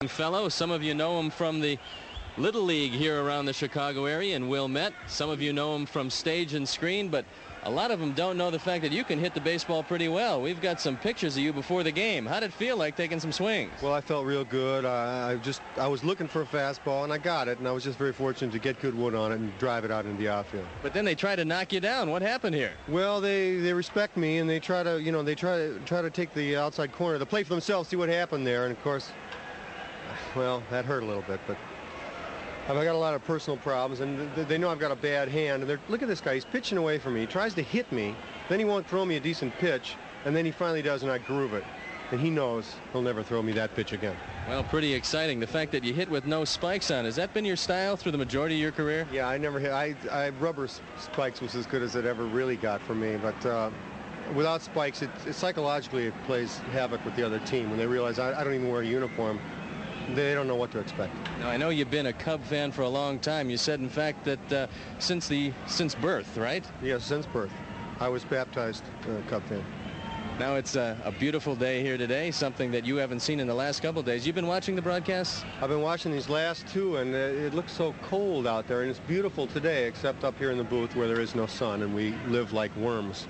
Fellow. Some of you know him from the Little League here around the Chicago area in Wilmette. Some of you know him from stage and screen, but a lot of them don't know the fact that you can hit the baseball pretty well. We've got some pictures of you before the game. How did it feel like taking some swings? Well, I felt real good. I was looking for a fastball, and I got it, and I was just very fortunate to get good wood on it and drive it out into the outfield. But then they try to knock you down. What happened here? Well, they respect me, and they try to take the outside corner of the plate for themselves, see what happened there, and of course, well, that hurt a little bit, but I've got a lot of personal problems, and they know I've got a bad hand. And look at this guy. He's pitching away from me. He tries to hit me. Then he won't throw me a decent pitch, and then he finally does, and I groove it. And he knows he'll never throw me that pitch again. Well, pretty exciting. The fact that you hit with no spikes on, has that been your style through the majority of your career? Yeah, I never hit. I rubber spikes was as good as it ever really got for me, but without spikes, it psychologically it plays havoc with the other team when they realize I don't even wear a uniform. They don't know what to expect. Now, I know you've been a Cub fan for a long time. You said, in fact, that since birth, right? Yes, since birth. I was baptized Cub fan. Now it's a beautiful day here today, something that you haven't seen in the last couple of days. You've been watching the broadcasts? I've been watching these last two, and it looks so cold out there, and it's beautiful today, except up here in the booth where there is no sun, and we live like worms.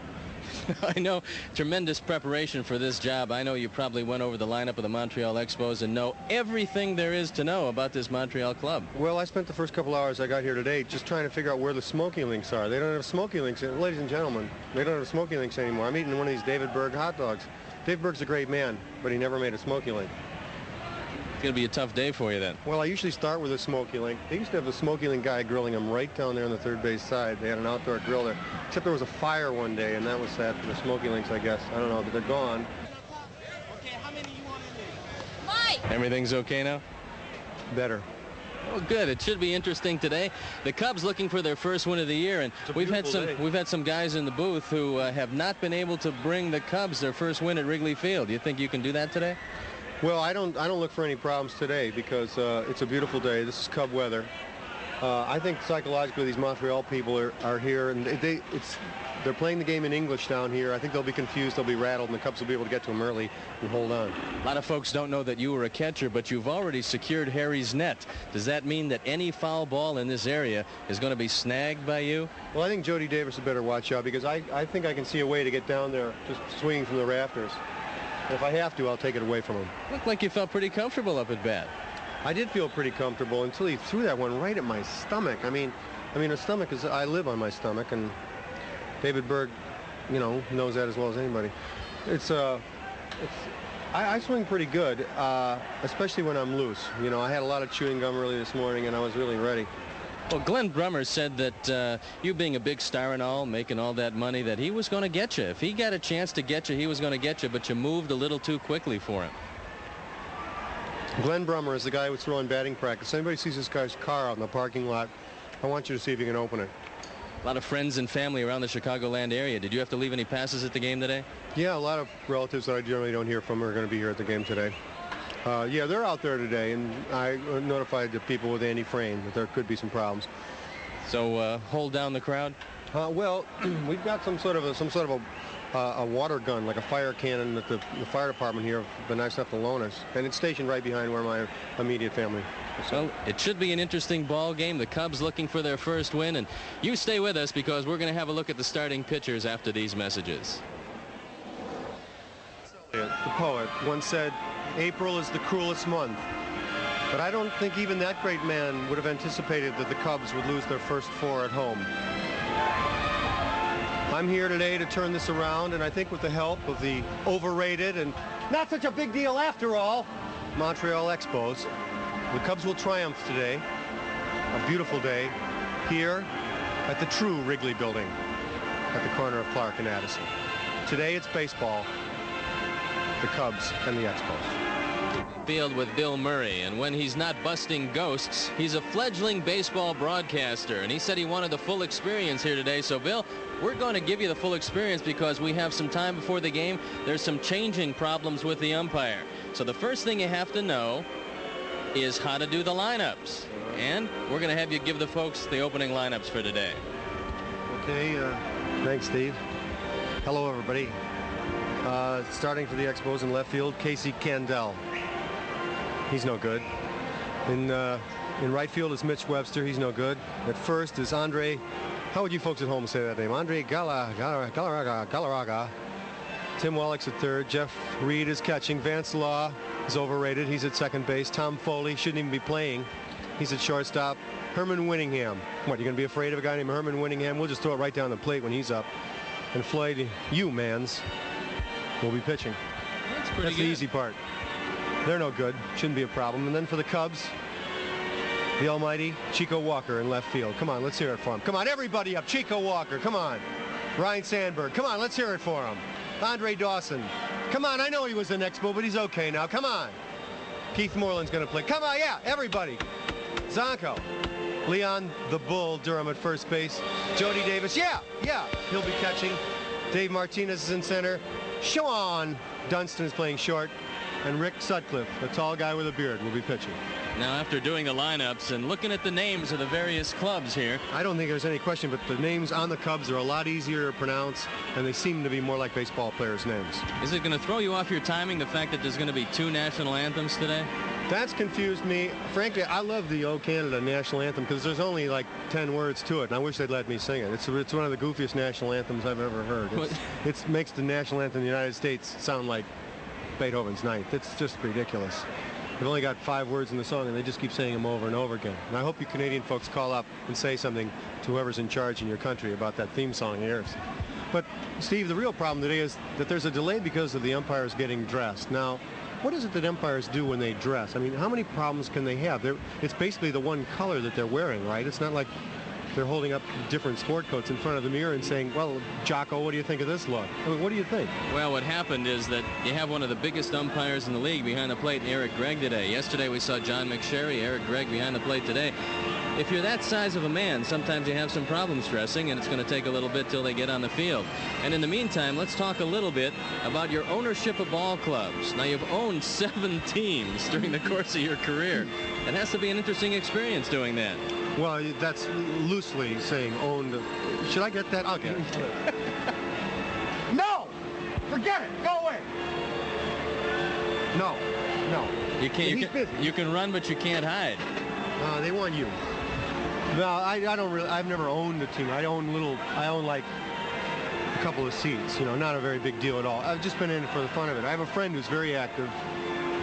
I know, tremendous preparation for this job. I know you probably went over the lineup of the Montreal Expos and know everything there is to know about this Montreal club. Well, I spent the first couple hours I got here today just trying to figure out where the smoking links are. They don't have smoking links, ladies and gentlemen. They don't have smoking links anymore. I'm eating one of these David Berg hot dogs. Dave Berg's a great man, but he never made a smoking link. It's going to be a tough day for you then. Well, I usually start with a smoky link. They used to have a smoky link guy grilling them right down there on the third base side. They had an outdoor grill there. Except there was a fire one day, and that was that for the smoky links, I guess. I don't know, but they're gone. Okay, how many you want in there? Mike! Everything's okay now? Better. Well, good. It should be interesting today. The Cubs looking for their first win of the year, and we've had some guys in the booth who have not been able to bring the Cubs their first win at Wrigley Field. Do you think you can do that today? Well, I don't look for any problems today because it's a beautiful day. This is Cub weather. I think psychologically these Montreal people are here, and they're playing the game in English down here. I think they'll be confused, they'll be rattled, and the Cubs will be able to get to them early and hold on. A lot of folks don't know that you were a catcher, but you've already secured Harry's net. Does that mean that any foul ball in this area is going to be snagged by you? Well, I think Jody Davis had better watch out because I think I can see a way to get down there just swinging from the rafters. If I have to, I'll take it away from him. Looked like you felt pretty comfortable up at bat. I did feel pretty comfortable until he threw that one right at my stomach. I mean, a stomach is, I live on my stomach, and David Berg, knows that as well as anybody. I swing pretty good, especially when I'm loose. I had a lot of chewing gum early this morning, and I was really ready. Well, Glenn Brummer said that you being a big star and all, making all that money, that he was going to get you. If he got a chance to get you, he was going to get you, but you moved a little too quickly for him. Glenn Brummer is the guy who was throwing batting practice. Anybody sees this guy's car out in the parking lot, I want you to see if you can open it. A lot of friends and family around the Chicagoland area. Did you have to leave any passes at the game today? Yeah, a lot of relatives that I generally don't hear from are going to be here at the game today. Yeah, they're out there today, and I notified the people with Andy Frame that there could be some problems. So hold down the crowd? Well, we've got some sort of a water gun, like a fire cannon that the fire department here have been nice enough to loan us, and it's stationed right behind where my immediate family is. Well, it should be an interesting ball game. The Cubs looking for their first win, and you stay with us because we're going to have a look at the starting pitchers after these messages. The poet once said, "April is the cruelest month." But I don't think even that great man would have anticipated that the Cubs would lose their first 4 at home. I'm here today to turn this around, and I think with the help of the overrated and not such a big deal after all, Montreal Expos, the Cubs will triumph today. A beautiful day here at the true Wrigley Building at the corner of Clark and Addison. Today it's baseball, the Cubs and the Expos. Field with Bill Murray, and when he's not busting ghosts, he's a fledgling baseball broadcaster, and he said he wanted the full experience here today. So Bill, we're going to give you the full experience because we have some time before the game. There's some changing problems with the umpire. So the first thing you have to know is how to do the lineups, and we're going to have you give the folks the opening lineups for today. Okay, thanks, Steve. Hello, everybody. Starting for the Expos in left field, Casey Candell. He's no good. In right field is Mitch Webster. He's no good. At first is Andre. How would you folks at home say that name? Andre Galarraga. Tim Wallach's at third. Jeff Reed is catching. Vance Law is overrated. He's at second base. Tom Foley shouldn't even be playing. He's at shortstop. Herman Winningham. What, you're going to be afraid of a guy named Herman Winningham? We'll just throw it right down the plate when he's up. And Floyd Mans will be pitching. That's the easy part. They're no good. Shouldn't be a problem. And then for the Cubs, the almighty Chico Walker in left field. Come on, let's hear it for him. Come on, everybody up. Chico Walker, come on. Ryan Sandberg, come on, let's hear it for him. Andre Dawson, come on, I know he was an Expo, but he's okay now. Come on. Keith Moreland's going to play. Come on, yeah, everybody. Zonko. Leon the Bull Durham at first base. Jody Davis, yeah, he'll be catching. Dave Martinez is in center. Sean Dunston is playing short. And Rick Sutcliffe, the tall guy with a beard, will be pitching. Now, after doing the lineups and looking at the names of the various clubs here, I don't think there's any question, but the names on the Cubs are a lot easier to pronounce, and they seem to be more like baseball players' names. Is it going to throw you off your timing, the fact that there's going to be 2 national anthems today? That's confused me. Frankly, I love the O Canada national anthem because there's only like 10 words to it, and I wish they'd let me sing it. It's one of the goofiest national anthems I've ever heard. It makes the national anthem of the United States sound like Beethoven's Ninth. It's just ridiculous. They've only got 5 words in the song, and they just keep saying them over and over again. And I hope you Canadian folks call up and say something to whoever's in charge in your country about that theme song of yours. But, Steve, the real problem today is that there's a delay because of the umpires getting dressed. Now, what is it that umpires do when they dress? I mean, how many problems can they have? It's basically the one color that they're wearing, right? It's not like they're holding up different sport coats in front of the mirror and saying, well, Jocko, what do you think of this look? I mean, what do you think? Well, what happened is that you have one of the biggest umpires in the league behind the plate, Eric Gregg, today. Yesterday we saw John McSherry, Eric Gregg behind the plate today. If you're that size of a man, sometimes you have some problems dressing, and it's going to take a little bit till they get on the field. And in the meantime, let's talk a little bit about your ownership of ball clubs. Now, you've owned 7 teams during the course of your career. It has to be an interesting experience doing that. Well, that's loosely saying owned. Should I get that? I'll get it. No! Forget it! Go away! No. You can't. You can run, but you can't hide. They want you. No, I don't really. I've never owned a team. I own like a couple of seats. You know, not a very big deal at all. I've just been in it for the fun of it. I have a friend who's very active,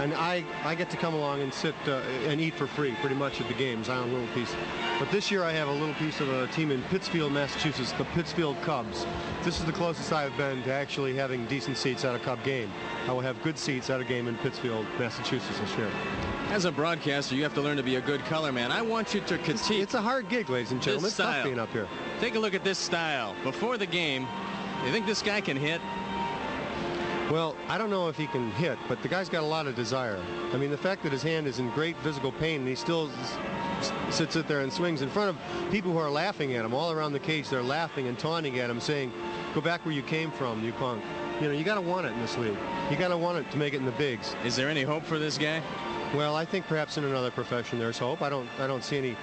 and I get to come along and sit and eat for free pretty much at the games. I own a little piece. But this year I have a little piece of a team in Pittsfield, Massachusetts, the Pittsfield Cubs. This is the closest I've been to actually having decent seats at a Cub game. I will have good seats at a game in Pittsfield, Massachusetts this year. As a broadcaster, you have to learn to be a good color man. I want you to critique. It's a hard gig, ladies and gentlemen. It's tough being up here. Take a look at this style. Before the game, you think this guy can hit? Well, I don't know if he can hit, but the guy's got a lot of desire. I mean, the fact that his hand is in great physical pain and he still sits there and swings in front of people who are laughing at him all around the cage. They're laughing and taunting at him, saying, go back where you came from, you punk. You know, you got to want it in this league. You got to want it to make it in the bigs. Is there any hope for this guy? Well, I think perhaps in another profession there's hope. I don't see any.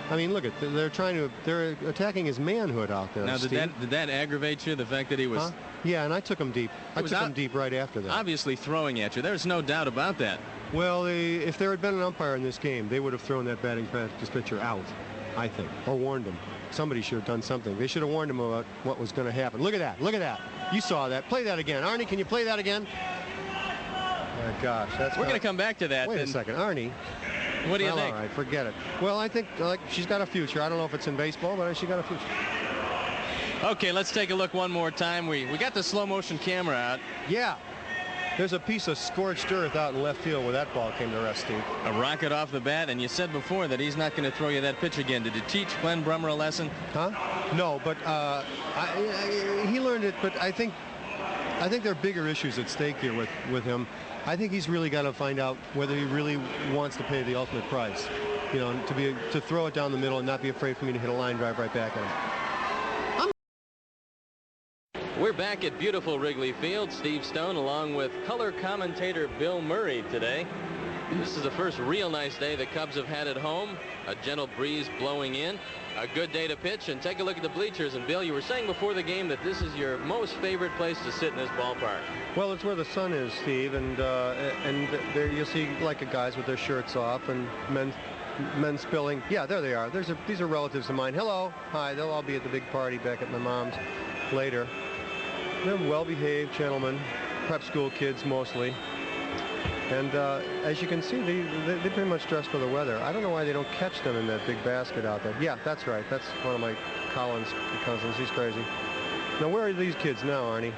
I mean, look, they're attacking his manhood out there. Now, did that aggravate you, the fact that he was? Huh? Yeah, and I took him deep. I took him deep right after that. Obviously throwing at you. There's no doubt about that. Well, if there had been an umpire in this game, they would have thrown that batting practice pitcher out, I think, or warned him. Somebody should have done something. They should have warned him about what was going to happen. Look at that. Look at that. You saw that. Play that again. Arnie, can you play that again? Oh, gosh. We're going to come back to that. Wait a second. Arnie. What do you think? All right, forget it. Well, I think she's got a future. I don't know if it's in baseball, but she got a future. Okay, let's take a look one more time. We got the slow motion camera out. Yeah. There's a piece of scorched earth out in left field where that ball came to rest, Steve. A rocket off the bat, and you said before that he's not going to throw you that pitch again. Did you teach Glenn Brummer a lesson? Huh? No, but he learned it, but I think there are bigger issues at stake here with him. I think he's really got to find out whether he really wants to pay the ultimate price. You know, to throw it down the middle and not be afraid for me to hit a line drive right back at him. We're back at beautiful Wrigley Field. Steve Stone along with color commentator Bill Murray today. This is the first real nice day the Cubs have had at home. A gentle breeze blowing in. A good day to pitch. And take a look at the bleachers. And Bill, you were saying before the game that this is your most favorite place to sit in this ballpark. Well, it's where the sun is, Steve, and there you'll see like guys with their shirts off and men spilling. Yeah, there they are. These are relatives of mine. Hello, hi. They'll all be at the big party back at my mom's later. They're well-behaved gentlemen, prep school kids mostly. And as you can see, they pretty much dress for the weather. I don't know why they don't catch them in that big basket out there. Yeah, that's right. That's one of my cousins. He's crazy. Now, where are these kids now, Arnie?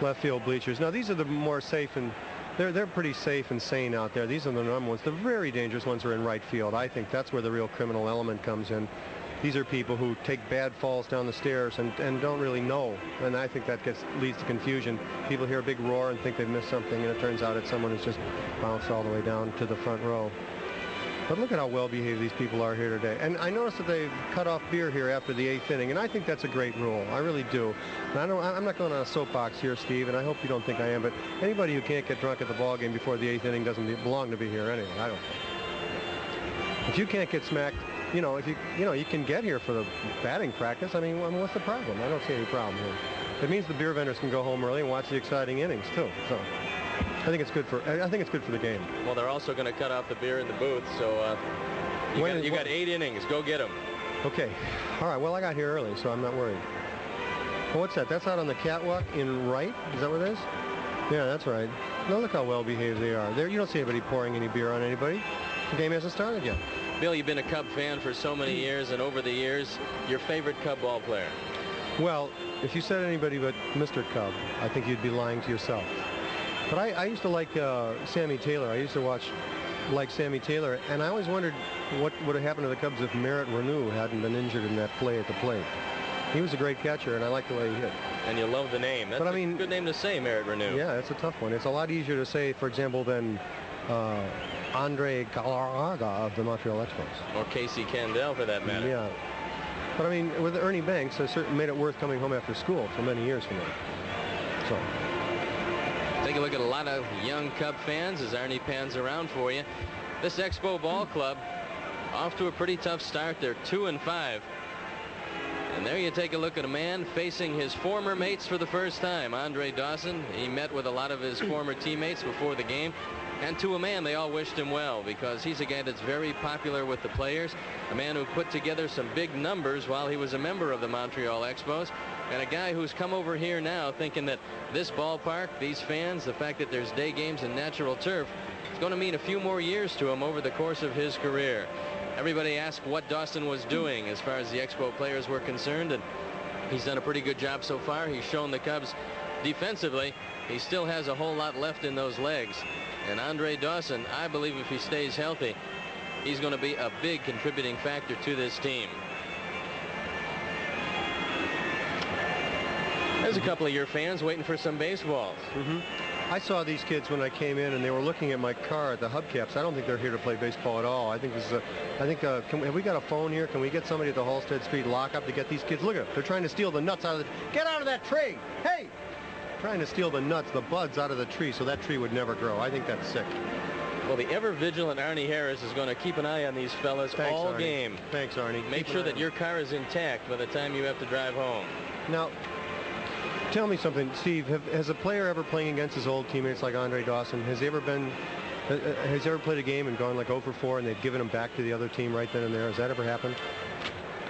Left field bleachers. Now, these are the more safe, and they're pretty safe and sane out there. These are the number ones. The very dangerous ones are in right field. I think that's where the real criminal element comes in. These are people who take bad falls down the stairs and don't really know. And I think that leads to confusion. People hear a big roar and think they've missed something, and it turns out it's someone who's just bounced all the way down to the front row. But look at how well behaved these people are here today. And I noticed that they've cut off beer here after the 8th inning, and I think that's a great rule. I really do. And I'm not going on a soapbox here, Steve, and I hope you don't think I am, but anybody who can't get drunk at the ball game before the 8th inning doesn't belong to be here anyway. I don't think. If you can't get smacked, if you can get here for the batting practice. I mean, what's the problem? I don't see any problem here. It means the beer vendors can go home early and watch the exciting innings too. So I think it's good for the game. Well, they're also going to cut off the beer in the booth, so you got 8 innings. Go get them. Okay. All right. Well, I got here early, so I'm not worried. Well, what's that? That's out on the catwalk in right? Is that what it is? Yeah, that's right. Now look how well behaved they are. You don't see anybody pouring any beer on anybody. The game hasn't started yet. Bill, you've been a Cub fan for so many years, and over the years, your favorite Cub ball player? Well, if you said anybody but Mr. Cub, I think you'd be lying to yourself. But I used to like Sammy Taylor. I used to like Sammy Taylor, and I always wondered what would have happened to the Cubs if Merritt Renew hadn't been injured in that play at the plate. He was a great catcher, and I liked the way he hit. And you love the name. That's a good name to say, Merritt Renew. Yeah, it's a tough one. It's a lot easier to say, for example, than Andre Galarraga of the Montreal Expos. Or Casey Candell, for that matter. Yeah. But, I mean, with Ernie Banks, it certainly made it worth coming home after school for many years for me. So. Take a look at a lot of young Cub fans as Arnie pans around for you. This Expo Ball Club off to a pretty tough start. They're 2-5. And there you take a look at a man facing his former mates for the first time. Andre Dawson, he met with a lot of his former teammates before the game. And to a man, they all wished him well because he's a guy that's very popular with the players, a man who put together some big numbers while he was a member of the Montreal Expos, and a guy who's come over here now thinking that this ballpark, these fans, the fact that there's day games and natural turf, is going to mean a few more years to him over the course of his career. Everybody asked what Dawson was doing as far as the Expo players were concerned, and he's done a pretty good job so far. He's shown the Cubs defensively he still has a whole lot left in those legs. And Andre Dawson, I believe if he stays healthy, he's going to be a big contributing factor to this team. There's a couple of your fans waiting for some baseballs. I saw these kids when I came in, and they were looking at my car at the hubcaps. I don't think they're here to play baseball at all. I think this is have we got a phone here? Can we get somebody at the Halstead Street lockup to get these kids? Look at them. They're trying to steal the nuts out of the... Get out of that tree! Hey! Trying to steal the nuts, the buds out of the tree so that tree would never grow. I think that's sick. Well, the ever-vigilant Arnie Harris is going to keep an eye on these fellas all game. Thanks, Arnie. Make sure that your car is intact by the time you have to drive home. Now, tell me something, Steve. Has a player ever playing against his old teammates like Andre Dawson, has he ever played a game and gone like 0 for 4 and they've given him back to the other team right then and there? Has that ever happened?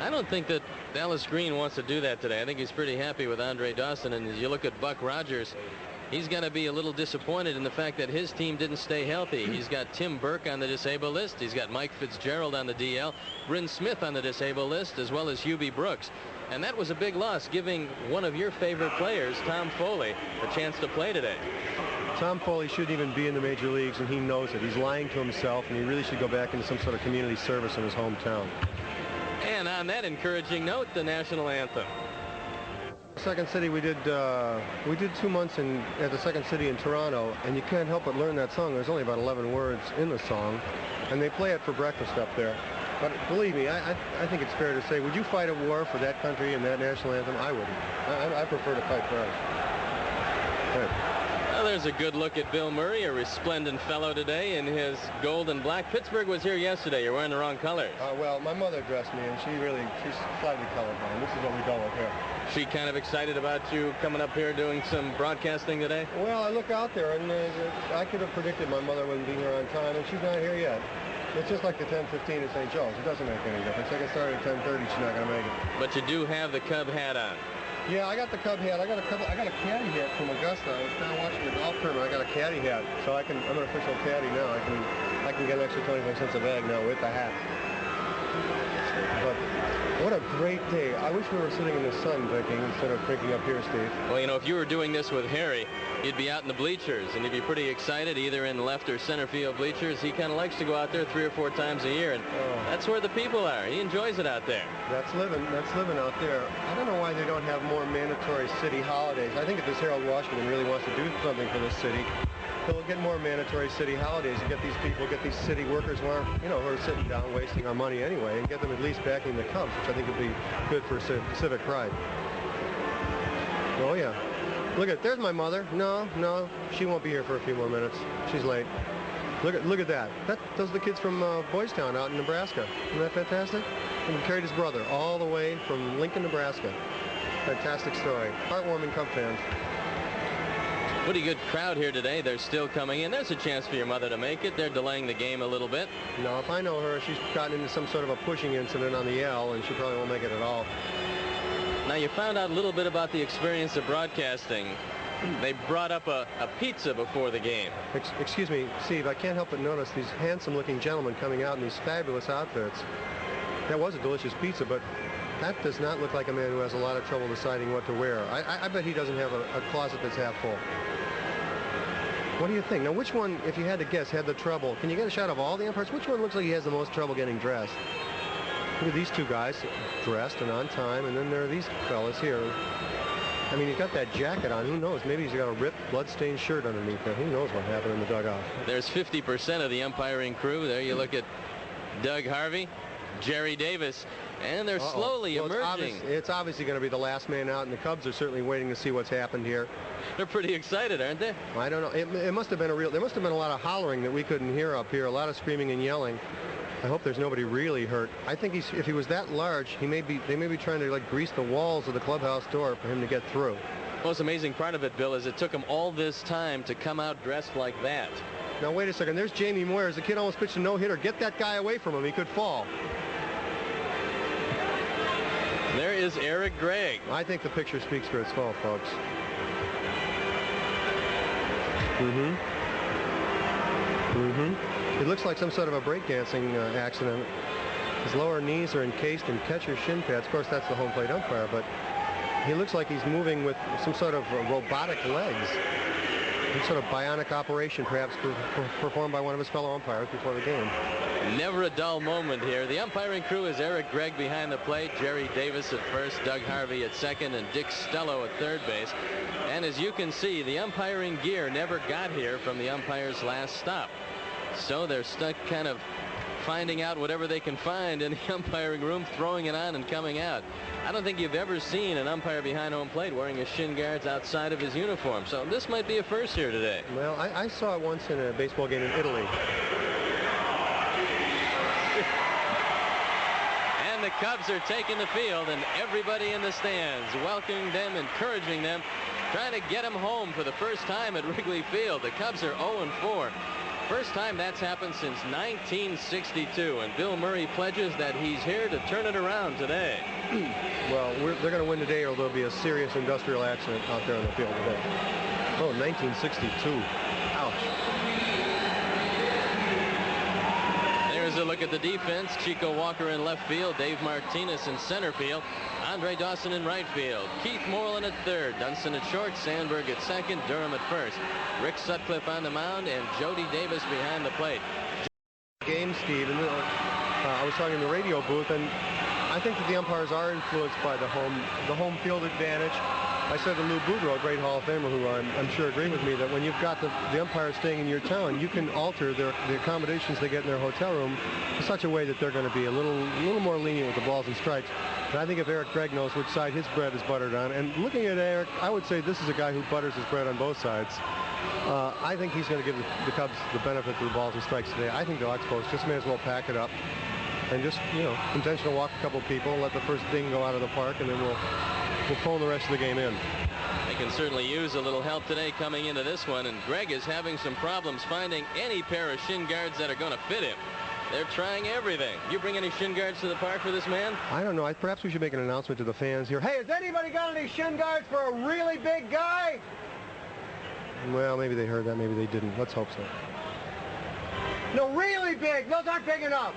I don't think that Dallas Green wants to do that today. I think he's pretty happy with Andre Dawson. And as you look at Buck Rogers, he's got to be a little disappointed in the fact that his team didn't stay healthy. He's got Tim Burke on the disabled list. He's got Mike Fitzgerald on the DL, Bryn Smith on the disabled list, as well as Hubie Brooks. And that was a big loss, giving one of your favorite players, Tom Foley, a chance to play today. Tom Foley shouldn't even be in the major leagues, and he knows it. He's lying to himself, and he really should go back into some sort of community service in his hometown. And on that encouraging note, the national anthem. Second City, we did 2 months at the Second City in Toronto, and you can't help but learn that song. There's only about 11 words in the song, and they play it for breakfast up there. But believe me, I think it's fair to say, would you fight a war for that country and that national anthem? I wouldn't. I prefer to fight for ours. Good. Well, there's a good look at Bill Murray, a resplendent fellow today in his gold and black. Pittsburgh was here yesterday. You're wearing the wrong colors. Well, my mother dressed me, and she's slightly colorblind. This is what we go with here. She kind of excited about you coming up here doing some broadcasting today? Well, I look out there, and I could have predicted my mother wouldn't be here on time, and she's not here yet. It's just like the 10:15 at St. Joe's. It doesn't make any difference. I can start at 10:30. She's not going to make it. But you do have the Cub hat on. Yeah, I got the Cub hat. I got a caddy hat from Augusta. I was down watching the golf tournament. I got a caddy hat, so I'm an official caddy now. I can get an extra 25 cents a bag now with the hat. But what a great day. I wish we were sitting in the sun drinking instead of drinking up here, Steve. Well, you know, if you were doing this with Harry, you'd be out in the bleachers, and you'd be pretty excited, either in left or center field bleachers. He kind of likes to go out there 3 or 4 times a year, and that's where the people are. He enjoys it out there. That's living out there. I don't know why they don't have more mandatory city holidays. I think if this Harold Washington really wants to do something for this city, he'll get more mandatory city holidays and get these people, get these city workers who are sitting down wasting our money anyway, and get them at least backing the Cubs, which I think would be good for civic pride. Oh yeah. There's my mother. No, she won't be here for a few more minutes. She's late. Look at that. Those are the kids from Boys Town out in Nebraska. Isn't that fantastic? And he carried his brother all the way from Lincoln, Nebraska. Fantastic story. Heartwarming Cub fans. Pretty good crowd here today. They're still coming in. There's a chance for your mother to make it. They're delaying the game a little bit. No, if I know her, she's gotten into some sort of a pushing incident on the L, and she probably won't make it at all. Now, you found out a little bit about the experience of broadcasting. They brought up a pizza before the game. Excuse me, Steve, I can't help but notice these handsome-looking gentlemen coming out in these fabulous outfits. That was a delicious pizza, but that does not look like a man who has a lot of trouble deciding what to wear. I bet he doesn't have a closet that's half full. What do you think? Now, which one, if you had to guess, had the trouble? Can you get a shot of all the umpires? Which one looks like he has the most trouble getting dressed? Look at these two guys dressed and on time, and then there are these fellas here. I mean, he's got that jacket on. Who knows? Maybe he's got a ripped, blood-stained shirt underneath there. Who knows what happened in the dugout? There's 50% of the umpiring crew. There you look at Doug Harvey, Jerry Davis, and they're slowly emerging. It's obviously going to be the last man out, and the Cubs are certainly waiting to see what's happened here. They're pretty excited, aren't they? I don't know. It must have been there must have been a lot of hollering that we couldn't hear up here, a lot of screaming and yelling. I hope there's nobody really hurt. I think if he was that large, they may be trying to grease the walls of the clubhouse door for him to get through. The most amazing part of it, Bill, is it took him all this time to come out dressed like that. Now, wait a second. There's Jamie Moyers. The kid almost pitched a no-hitter. Get that guy away from him. He could fall. There is Eric Gregg. I think the picture speaks for itself, folks. It looks like some sort of a breakdancing accident. His lower knees are encased in catcher's shin pads. Of course, that's the home plate umpire, but he looks like he's moving with some sort of robotic legs. Some sort of bionic operation, perhaps performed by one of his fellow umpires before the game. Never a dull moment here. The umpiring crew is Eric Gregg behind the plate, Jerry Davis at first, Doug Harvey at second, and Dick Stello at third base. And as you can see, the umpiring gear never got here from the umpire's last stop. So they're stuck kind of finding out whatever they can find in the umpiring room, throwing it on and coming out. I don't think you've ever seen an umpire behind home plate wearing his shin guards outside of his uniform. So this might be a first here today. Well, I saw it once in a baseball game in Italy. And the Cubs are taking the field, and everybody in the stands welcoming them, encouraging them, trying to get them home for the first time at Wrigley Field. The Cubs are 0-4. First time that's happened since 1962, and Bill Murray pledges that he's here to turn it around today. Well, they're going to win today, or there'll be a serious industrial accident out there on the field today. Oh, 1962. Ouch. There's a look at the defense. Chico Walker in left field, Dave Martinez in center field, Andre Dawson in right field, Keith Moreland at third, Dunston at short, Sandberg at second, Durham at first, Rick Sutcliffe on the mound, and Jody Davis behind the plate. Game, Steve, and I was talking in the radio booth, and I think that the umpires are influenced by the home field advantage. I said to Lou Boudreau, a great Hall of Famer, who I'm sure agreed with me, that when you've got the umpires staying in your town, you can alter the accommodations they get in their hotel room in such a way that they're going to be a little more lenient with the balls and strikes. And I think if Eric Gregg knows which side his bread is buttered on, and looking at Eric, I would say this is a guy who butters his bread on both sides. I think he's going to give the Cubs the benefit of the balls and strikes today. I think the Expos just may as well pack it up and just, you know, intentional walk a couple people, let the first ding go out of the park, and then we'll phone the rest of the game in. They can certainly use a little help today coming into this one, and Greg is having some problems finding any pair of shin guards that are going to fit him. They're trying everything. You bring any shin guards to the park for this man? I don't know. Perhaps we should make an announcement to the fans here. Hey, has anybody got any shin guards for a really big guy? Well, maybe they heard that. Maybe they didn't. Let's hope so. No, really big. Those aren't big enough.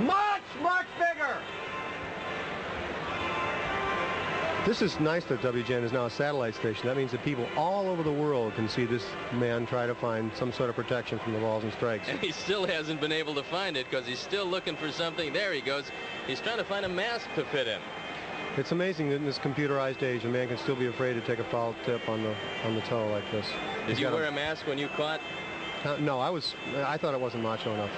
Much, much bigger. This is nice that WGN is now a satellite station. That means that people all over the world can see this man try to find some sort of protection from the balls and strikes. And he still hasn't been able to find it because he's still looking for something. There he goes. He's trying to find a mask to fit him. It's amazing that in this computerized age, a man can still be afraid to take a foul tip on the toe like this. Did you wear a mask when you caught? No, I thought it wasn't macho enough.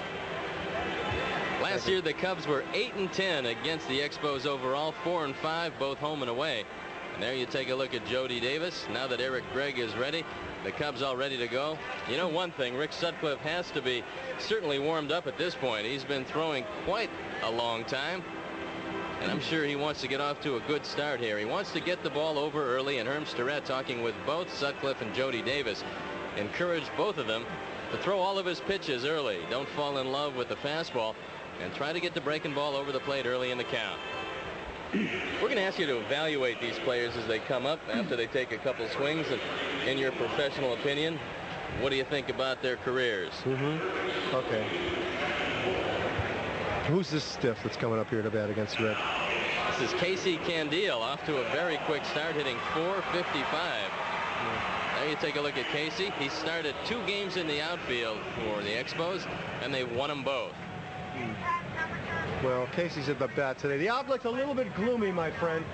Last year, the Cubs were 8-10 against the Expos overall, 4-5, both home and away. And there you take a look at Jody Davis. Now that Eric Gregg is ready, the Cubs all ready to go. You know one thing, Rick Sutcliffe has to be certainly warmed up at this point. He's been throwing quite a long time. And I'm sure he wants to get off to a good start here. He wants to get the ball over early, and Herm Starrett, talking with both Sutcliffe and Jody Davis, encouraged both of them to throw all of his pitches early. Don't fall in love with the fastball, and try to get the breaking ball over the plate early in the count. We're going to ask you to evaluate these players as they come up after they take a couple swings. And in your professional opinion, what do you think about their careers? Okay. Who's this stiff that's coming up here to bat against Red? This is Casey Candiel, off to a very quick start, hitting .455. There you take a look at Casey. He started 2 games in the outfield for the Expos, and they won them both. Well, Casey's at the bat today. The outlook's a little bit gloomy, my friend.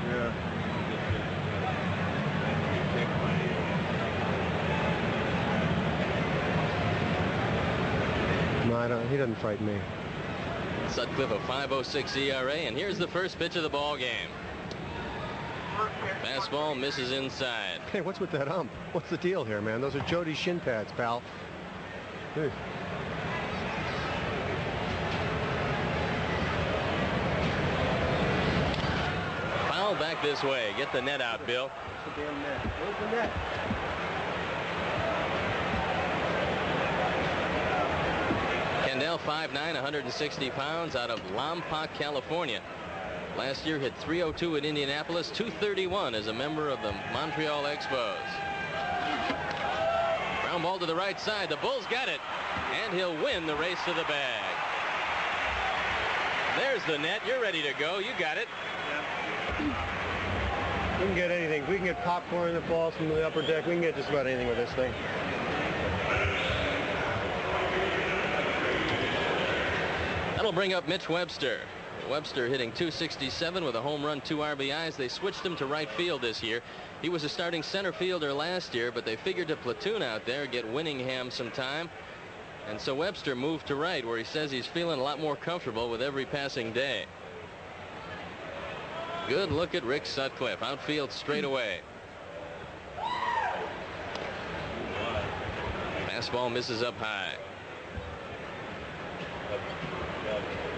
Yeah. No, he doesn't frighten me. Sutcliffe, a .506 ERA, and here's the first pitch of the ball game. Fastball misses inside. Hey, what's with that ump? What's the deal here, man? Those are Jody's shin pads, pal. Hey. Foul back this way. Get the net out, Bill. Where's the damn net? Where's the net? Candiel, 5'9", 160 pounds, out of Lompoc, California. Last year hit .302 at Indianapolis, .231 as a member of the Montreal Expos. Ground ball to the right side. The Bulls got it, and he'll win the race to the bag. There's the net. You're ready to go. You got it. We can get anything. We can get popcorn that falls from the upper deck. We can get just about anything with this thing. That'll bring up Mitch Webster. Webster hitting .267 with a home run, 2 RBIs. They switched him to right field this year. He was a starting center fielder last year, but they figured to platoon out there, get Winningham some time. And so Webster moved to right, where he says he's feeling a lot more comfortable with every passing day. Good look at Rick Sutcliffe. Outfield straight away. Fastball misses up high.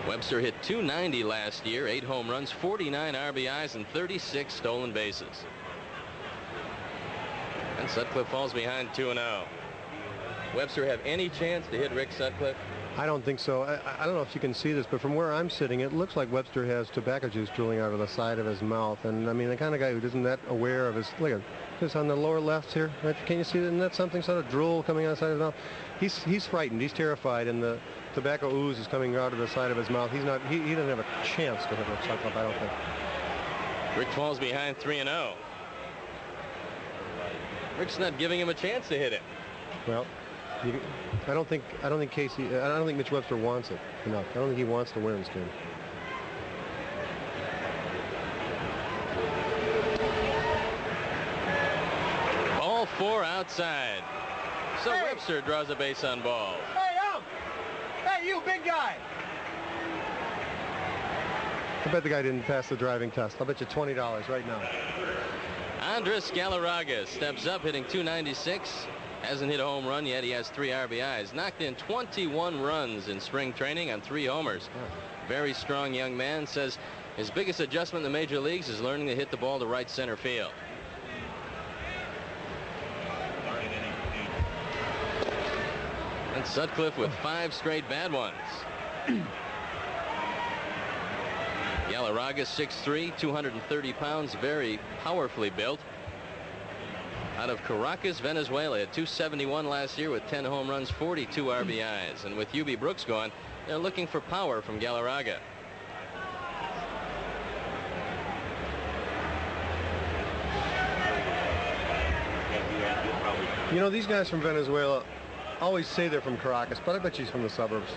Webster hit .290 last year, 8 home runs, 49 RBIs, and 36 stolen bases. And Sutcliffe falls behind 2-0. Webster have any chance to hit Rick Sutcliffe? I don't think so. I don't know if you can see this, but from where I'm sitting, it looks like Webster has tobacco juice drooling out of the side of his mouth. And I mean, the kind of guy who isn't that aware of his, look at this on the lower left here. Can you see that? Isn't that something, sort of drool coming out of the side of his mouth? He's frightened. He's terrified, and the tobacco ooze is coming out of the side of his mouth. He's not. He doesn't have a chance to hit Rick Sutcliffe, I don't think. Rick falls behind 3-0. Rick's not giving him a chance to hit him. Well, I don't think Mitch Webster wants it enough. I don't think he wants to win this game. Ball 4 outside. So Webster draws a base on ball. Hey, hey, you big guy. I bet the guy didn't pass the driving test. I'll bet you $20 right now. Andres Galarraga steps up, hitting .296. Hasn't hit a home run yet. He has 3 RBIs. Knocked in 21 runs in spring training on 3 homers. Very strong young man. Says his biggest adjustment in the major leagues is learning to hit the ball to right center field. And Sutcliffe with 5 straight bad ones. Galarraga, 6'3", 230 pounds, very powerfully built. Out of Caracas, Venezuela, had .271 last year with 10 home runs, 42 RBIs. And with Hubie Brooks gone, they're looking for power from Galarraga. You know, these guys from Venezuela always say they're from Caracas, but I bet she's from the suburbs.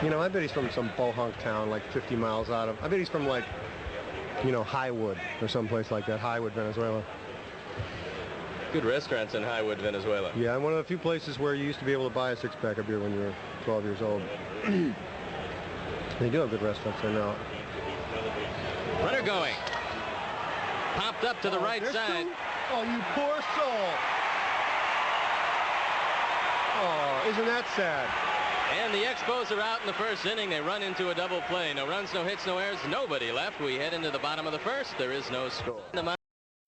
You know, I bet he's from some bohunk town like 50 miles out of. I bet he's from, like, you know, Highwood or someplace like that. Highwood, Venezuela. Good restaurants in Highwood, Venezuela. Yeah, and one of the few places where you used to be able to buy a 6-pack of beer when you were 12 years old. They do have good restaurants there now. Runner going. Popped up to the right side. Oh, you poor soul. Oh, isn't that sad? And the Expos are out in the first inning. They run into a double play. No runs, no hits, no errors, nobody left. We head into the bottom of the first. There is no score.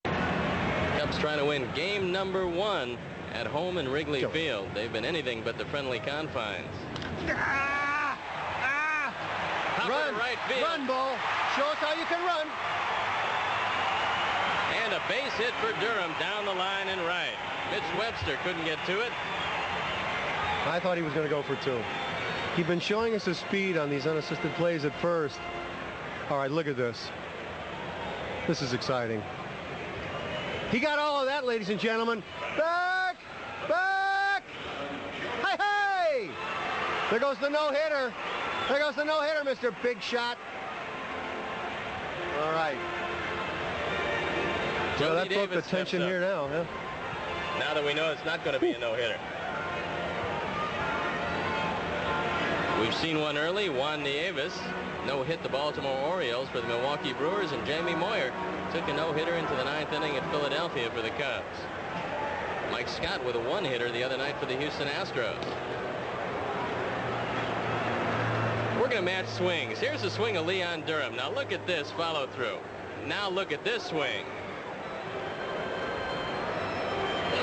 Cubs trying to win game number 1 at home in Wrigley Field. They've been anything but the friendly confines. Run, right field. Run, Bull. Show us how you can run. And a base hit for Durham down the line and right. Mitch Webster couldn't get to it. I thought he was going to go for 2. He'd been showing us his speed on these unassisted plays at first. All right, look at this. This is exciting. He got all of that, ladies and gentlemen. Back! Back! Hey, hey! There goes the no-hitter. There goes the no-hitter, Mr. Big Shot. All right. So that broke the tension here now, huh? Now that we know it's not going to be a no-hitter. We've seen one early. Juan Nieves no-hit the Baltimore Orioles for the Milwaukee Brewers, and Jamie Moyer took a no-hitter into the 9th inning at Philadelphia for the Cubs. Mike Scott with a 1-hitter the other night for the Houston Astros. We're going to match swings. Here's the swing of Leon Durham. Now look at this follow-through. Now look at this swing.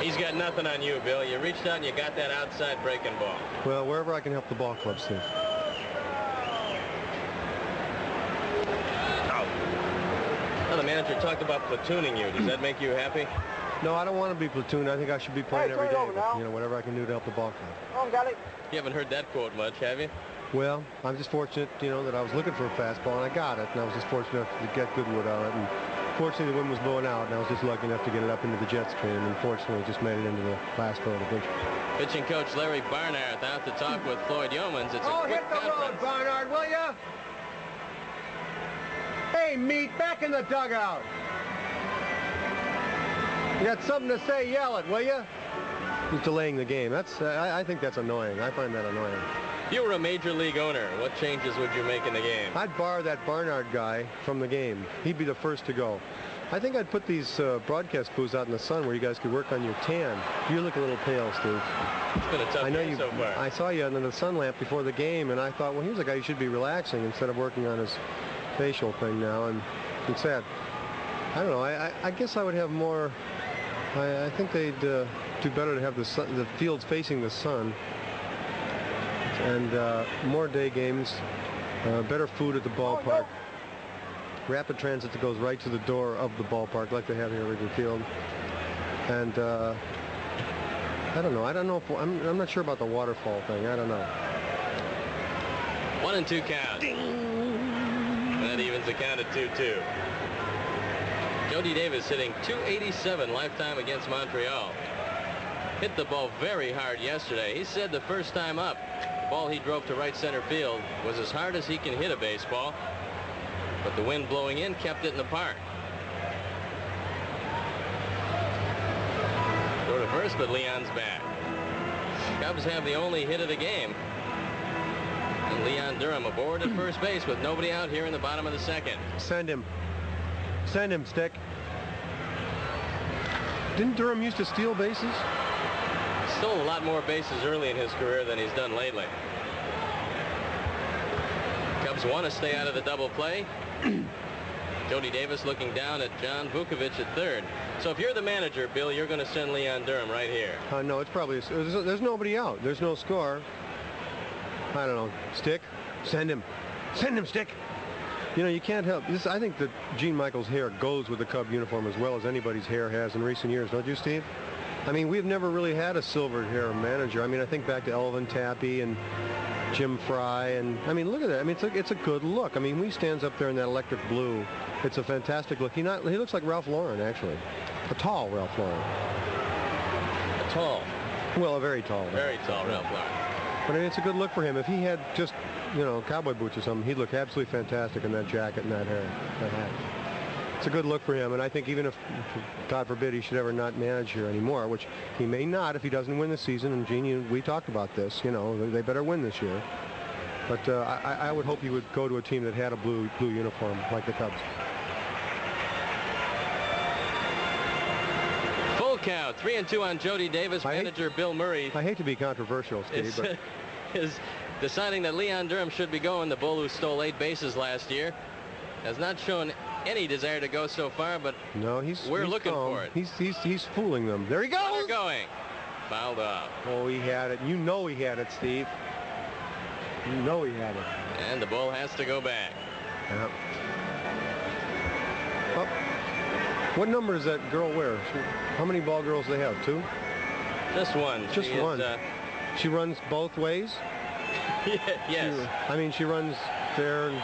He's got nothing on you, Bill. You reached out and you got that outside breaking ball. Well, wherever I can help the ball club, Steve. Well, the manager talked about platooning you. Does that make you happy? No, I don't want to be platooned. I think I should be playing every day. But, you know, whatever I can do to help the ball club. Oh, got it. You haven't heard that quote much, have you? Well, I'm just fortunate, you know, that I was looking for a fastball and I got it. And I was just fortunate enough to get Goodwood on it. And fortunately, the wind was blowing out, and I was just lucky enough to get it up into the jet stream. And fortunately, just made it into the last row of the bench. Pitching coach Larry Barnard out to talk with Floyd Yeomans. It's a quick hit the conference. road, Barnard, will ya? Hey, Meat, back in the dugout. You got something to say, yell it, will ya? He's delaying the game. That's I think that's annoying. I find that annoying. If you were a major league owner, what changes would you make in the game? I'd bar that Barnard guy from the game. He'd be the first to go. I think I'd put these broadcast booths out in the sun where you guys could work on your tan. You look a little pale, Steve. It's been a tough game so far. I saw you under the sun lamp before the game, and I thought, well, here's a guy who should be relaxing instead of working on his facial thing now. And it's sad. I don't know. I guess I would have more. I think they'd do better to have the fields facing the sun. And more day games, better food at the ballpark, rapid transit that goes right to the door of the ballpark like they have here at Wrigley Field. And I don't know if I'm not sure about the waterfall thing. I don't know. 1-2 count. Ding. That evens the count at 2-2. Jody Davis hitting .287 lifetime against Montreal. Hit the ball very hard yesterday. He said the first time up, ball he drove to right center field was as hard as he can hit a baseball, but the wind blowing in kept it in the park. Go to first, but Leon's back. Cubs have the only hit of the game. And Leon Durham aboard at first base with nobody out here in the bottom of the second. Send him. Send him, Stick. Didn't Durham used to steal bases? Stole a lot more bases early in his career than he's done lately. Cubs want to stay out of the double play. Jody Davis looking down at John Vukovich at third. So if you're the manager, Bill, you're going to send Leon Durham right here. No, it's probably there's nobody out. There's no score. I don't know. Stick, send him. Send him, Stick. You know, you can't help this. I think that Gene Michaels' hair goes with the Cub uniform as well as anybody's hair has in recent years, don't you, Steve? I mean, we've never really had a silver hair manager. I mean, I think back to Elvin Tappy and Jim Fry, and I mean, look at that. I mean, it's a good look. I mean, when he stands up there in that electric blue, it's a fantastic look. He looks like Ralph Lauren, actually, a tall Ralph Lauren. A tall. Well, a very tall. Very tall Ralph Lauren. But I mean, it's a good look for him. If he had just, you know, cowboy boots or something, he'd look absolutely fantastic in that jacket and that hair, that hat. It's a good look for him, and I think even if, God forbid, he should ever not manage here anymore, which he may not if he doesn't win this season, and Gene, we talked about this, you know, they better win this year. But I would hope he would go to a team that had a blue uniform like the Cubs. Full count, 3-2 on Jody Davis. Manager Bill Murray. I hate to be controversial, Steve, but is deciding that Leon Durham should be going. The bull who stole 8 bases last year has not shown any desire to go so far, but no, we're looking for it. He's fooling them. There he goes. Runner going. Fouled off. Oh, he had it. You know he had it, Steve. You know he had it. And the bull has to go back. Yeah. Oh. What number does that girl wear? How many ball girls do they have? 2? Just one. Just one. She runs both ways? Yes. I mean, she runs there and...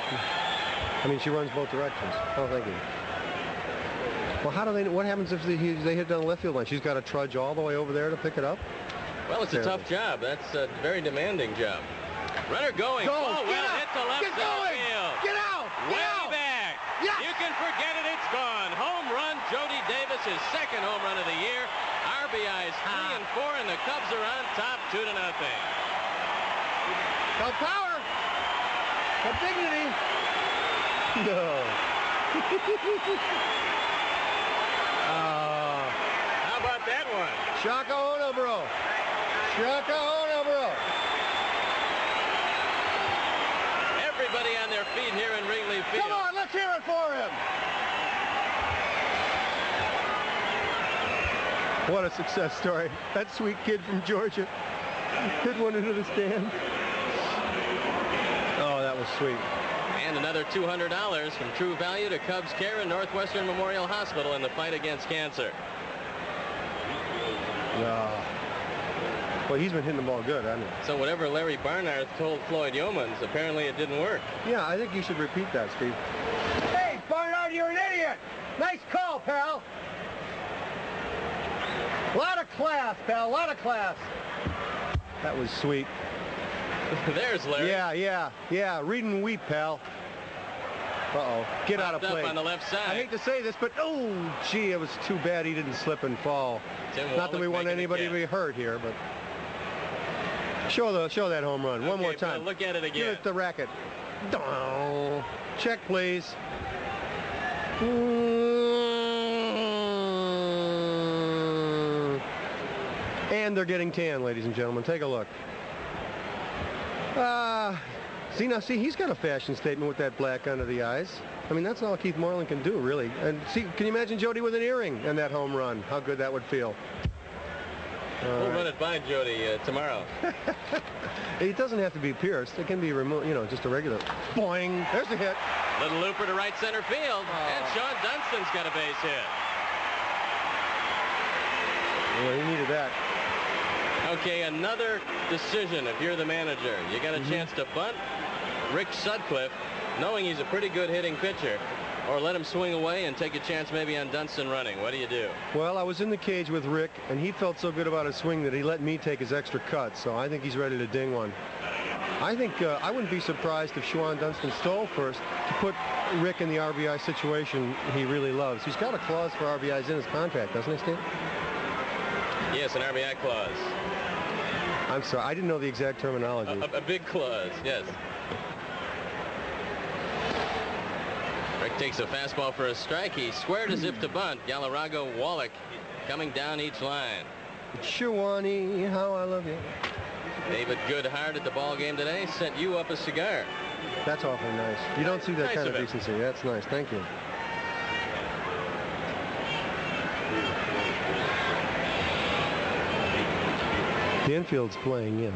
I mean, she runs both directions. Oh, thank you. Well, how do they... What happens if they hit it down the left field line? She's got to trudge all the way over there to pick it up? Well, it's a tough job. That's a very demanding job. Runner going. Go! Oh, well, hit to left center field. Get out! Way back. Yes! You can forget it. It's gone. Home run. Jody Davis, his second home run of the year. RBIs 3 and 4, and the Cubs are on top 2-0. The power. The dignity. No. How about that one? Shaka Onobro. Shaka Onobro. Everybody on their feet here in Wrigley Field. Come on, let's hear it for him. What a success story. That sweet kid from Georgia hit one into the stand. Oh, that was sweet. And another $200 from True Value to Cubs Care and Northwestern Memorial Hospital in the fight against cancer. Well, he's been hitting the ball good, hasn't he? So whatever Larry Barnard told Floyd Yeomans, apparently it didn't work. Yeah, I think you should repeat that, Steve. Hey, Barnard, you're an idiot! Nice call, pal! A lot of class, pal, a lot of class. That was sweet. There's Larry. Yeah. Read and weep, pal. Uh-oh. Get out of play. Up on the left side. I hate to say this, but oh, gee, it was too bad he didn't slip and fall. Not that we want anybody to be hurt here, but show that home run one more time. Look at it again. Give it the racket. Check, please. And they're getting tan, ladies and gentlemen. Take a look. See, he's got a fashion statement with that black under the eyes. I mean, that's all Keith Moreland can do, really. And see, can you imagine Jody with an earring and that home run? How good that would feel. We'll run it by Jody tomorrow. It doesn't have to be pierced. It can be removed, you know, just a regular. Boing. There's the hit. Little looper to right center field. And Sean Dunstan's got a base hit. Well, he needed that. Okay, another decision if you're the manager. You got a chance to bunt Rick Sutcliffe, knowing he's a pretty good hitting pitcher, or let him swing away and take a chance maybe on Dunston running. What do you do? Well, I was in the cage with Rick, and he felt so good about his swing that he let me take his extra cut, so I think he's ready to ding one. I think I wouldn't be surprised if Shawan Dunston stole first to put Rick in the RBI situation he really loves. He's got a clause for RBIs in his contract, doesn't he, Steve? Yes, an RBI clause. I'm sorry, I didn't know the exact terminology. A big clause, yes. Takes a fastball for a strike. He squared as if to bunt. Galarraga, Wallach coming down each line. Shawani, how I love you. David Goodhart at the ball game today sent you up a cigar. That's awfully nice. You don't see that Nice kind of of him. decency. That's nice. Thank you. The infield's playing in.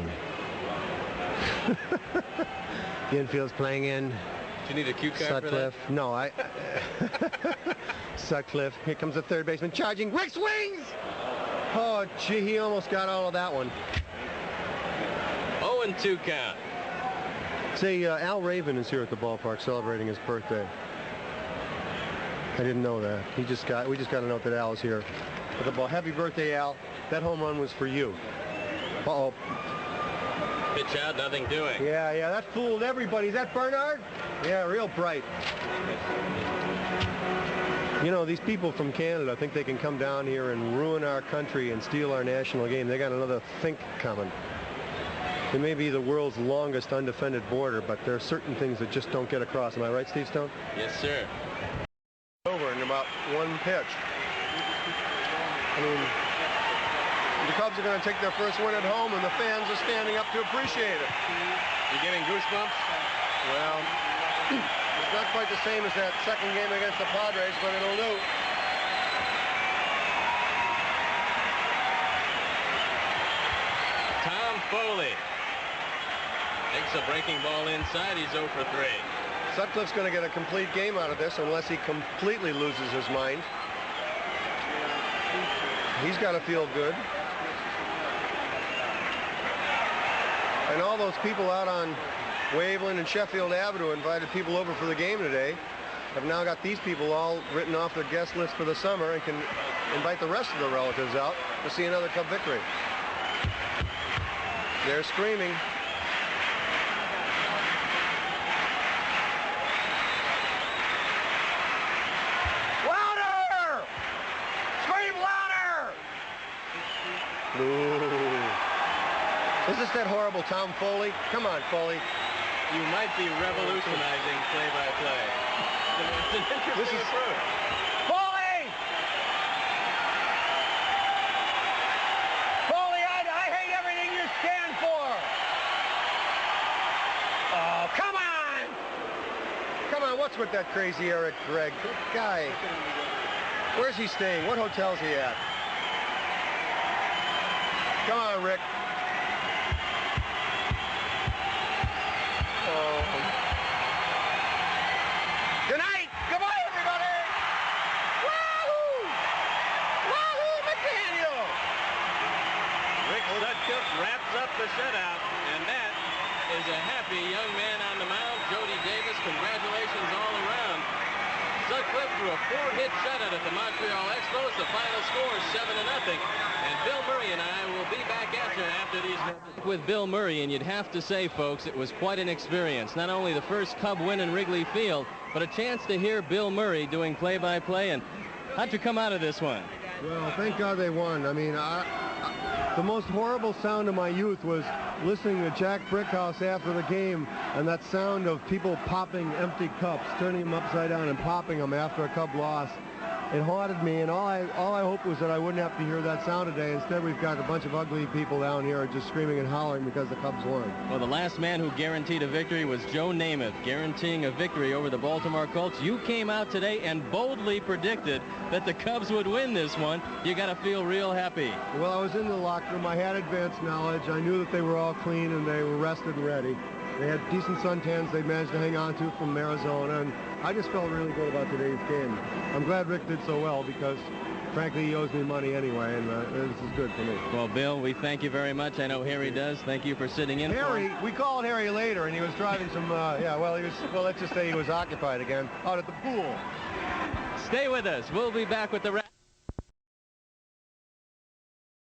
The infield's playing in. Do you need a cue card for that? Sutcliffe. No, Sutcliffe. Here comes the third baseman charging. Rick swings! Oh, gee, he almost got all of that one. 0-2 count. Say, Al Raven is here at the ballpark celebrating his birthday. I didn't know that. We just got a note that Al is here at the ball. Happy birthday, Al. That home run was for you. Uh-oh. Pitch out, nothing doing. Yeah, that fooled everybody. Is that Bernard? Yeah, real bright. You know, these people from Canada think they can come down here and ruin our country and steal our national game. They got another think coming. It may be the world's longest undefended border, but there are certain things that just don't get across. Am I right, Steve Stone? Yes, sir. Over in about one pitch. I mean, the Cubs are going to take their first win at home, and the fans are standing up to appreciate it. You getting goosebumps? Well, it's not quite the same as that second game against the Padres, but it'll do. Tom Foley takes a breaking ball inside. He's 0 for 3. Sutcliffe's going to get a complete game out of this unless he completely loses his mind. He's got to feel good. And all those people out on Waveland and Sheffield Avenue invited people over for the game today have now got these people all written off their guest list for the summer and can invite the rest of the relatives out to see another Cub victory. They're screaming. Louder! Scream louder! Ooh. Is this that horrible Tom Foley? Come on, Foley. You might be revolutionizing play-by-play. It's an interesting approach. Foley! Foley, I hate everything you stand for. Oh, come on! Come on, what's with that crazy Eric Gregg? Good guy. Where's he staying? What hotel's he at? Come on, Rick. Good night. Goodbye, everybody. Wahoo! Wahoo, McDaniel! Rick Sutcliffe wraps up the shutout, and that is a happy young man on the mound. Jody Davis, congratulations all around. Sutcliffe threw a 4-hit shutout at the Montreal Expos. The final score is 7-0. And Bill Murray and I will be back at you after these messages. With Bill Murray, and you'd have to say, folks, it was quite an experience. Not only the first Cub win in Wrigley Field, but a chance to hear Bill Murray doing play-by-play. And how'd you come out of this one? Well, thank God they won. I mean, the most horrible sound of my youth was listening to Jack Brickhouse after the game, and that sound of people popping empty cups, turning them upside down and popping them after a Cub loss. It haunted me, and all I hoped was that I wouldn't have to hear that sound today. Instead, we've got a bunch of ugly people down here just screaming and hollering because the Cubs won. Well, the last man who guaranteed a victory was Joe Namath, guaranteeing a victory over the Baltimore Colts. You came out today and boldly predicted that the Cubs would win this one. You got to feel real happy. Well, I was in the locker room. I had advanced knowledge. I knew that they were all clean and they were rested and ready. They had decent suntans they managed to hang on to from Arizona, and I just felt really good about today's game. I'm glad Rick did so well because, frankly, he owes me money anyway, and this is good for me. Well, Bill, we thank you very much. I know Harry does. Thank you for sitting in. Harry, we called Harry later, and he was driving some, well, let's just say he was occupied again out at the pool. Stay with us. We'll be back with the rest.